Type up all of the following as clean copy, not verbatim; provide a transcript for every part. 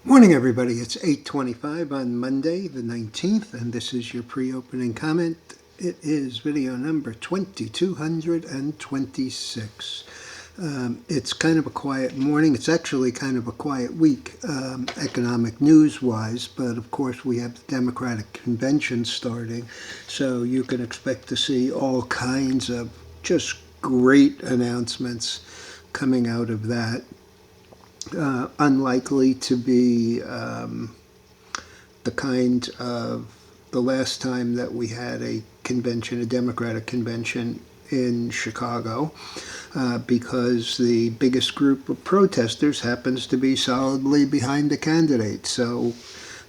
Morning, everybody. It's 8:25 on Monday, the 19th, and this is your pre-opening comment. It is video number 2226. It's kind of a quiet morning. It's actually kind of a quiet week, economic news-wise, but of course we have the Democratic convention starting, so you can expect to see all kinds of just great announcements coming out of that. Unlikely to be the kind of the last time that we had a convention, a Democratic convention in Chicago, because the biggest group of protesters happens to be solidly behind the candidate. So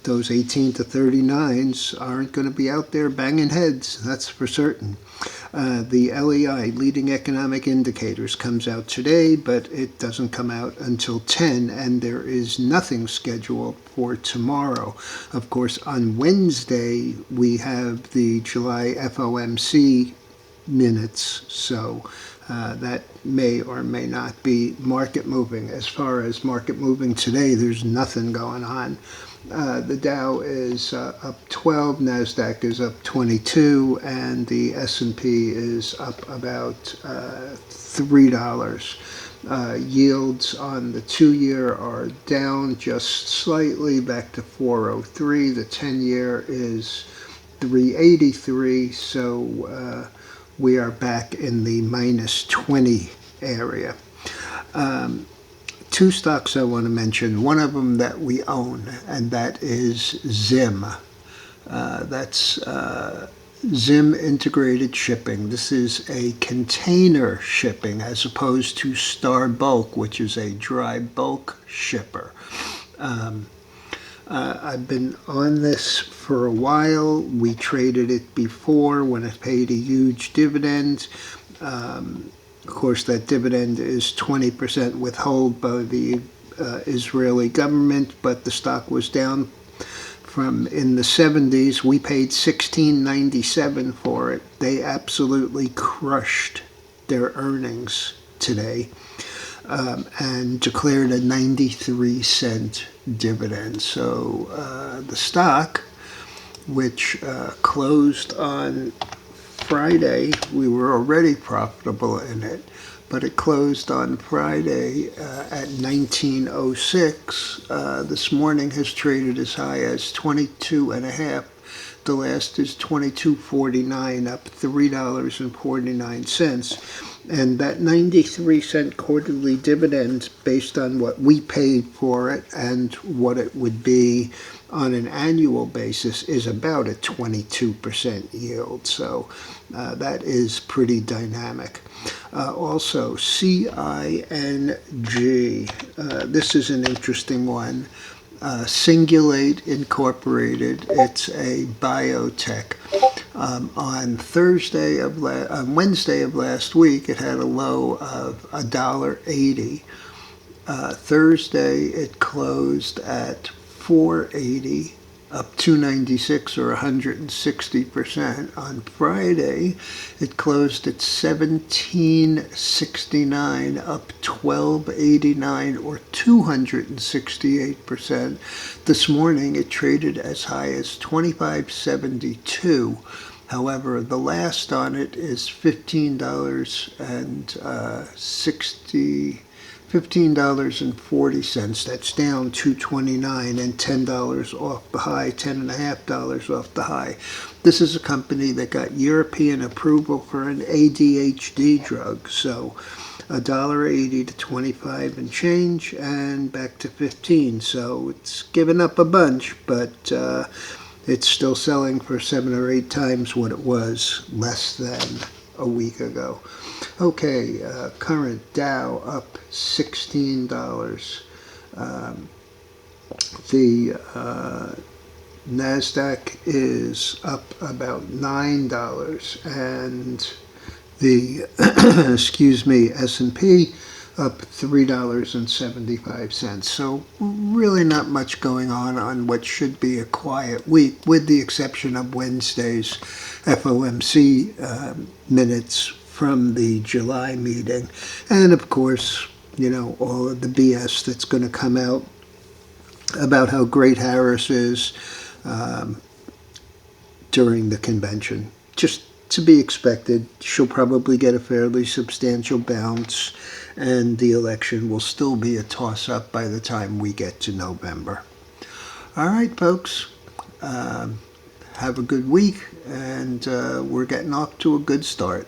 those 18 to 39s aren't going to be out there banging heads, that's for certain. The LEI, Leading Economic Indicators, comes out today, but it doesn't come out until 10, and there is nothing scheduled for tomorrow. Of course, on Wednesday, we have the July FOMC minutes, so that may or may not be market moving. As far as market moving today, there's nothing going on. The Dow is up 12, NASDAQ is up 22, and the S&P is up about $3. Yields on the 2-year are down just slightly, back to 403. The 10-year is 383, so we are back in the minus 20 area. Two stocks I want to mention. One of them that we own, and that is Zim. That's Zim Integrated Shipping. This is a container shipping as opposed to Star Bulk, which is a dry bulk shipper. I've been on this for a while. We traded it before when it paid a huge dividend. Of course, that dividend is 20% withheld by the Israeli government, but the stock was down from in the 70s. We paid $16.97 for it. They absolutely crushed their earnings today and declared a 93-cent dividend. So the stock, which closed on Friday, we were already profitable in it, but it closed on Friday at 1906. This morning has traded as high as 22.5. The last is 22.49, up $3.49. And that 93-cent quarterly dividend, based on what we paid for it and what it would be on an annual basis, is about a 22% yield. So that is pretty dynamic. Also, Cing. This is an interesting one. Singulate Incorporated. It's a biotech. On Wednesday of last week, it had a low of $1.80. Thursday, it closed at $4.80, up 296 or 160%. On Friday, it closed at $17.69, up 12.89 or 268%. This morning, it traded as high as 25.72. However, the last on it is $15.40. That's down $2.29 and $10 off the high, $10.50 off the high. This is a company that got European approval for an ADHD drug, so $1.80 to 25 and change, and back to 15. So it's given up a bunch, but it's still selling for 7 or 8 times what it was less than a week ago. Okay, current Dow up $16. The NASDAQ is up about $9, and the S&P up $3.75. So really not much going on what should be a quiet week, with the exception of Wednesday's FOMC minutes from the July meeting. And of course, all of the BS that's going to come out about how great Harris is during the convention. Just to be expected. She'll probably get a fairly substantial bounce, and the election will still be a toss-up by the time we get to November. All right, folks. Have a good week, and we're getting off to a good start.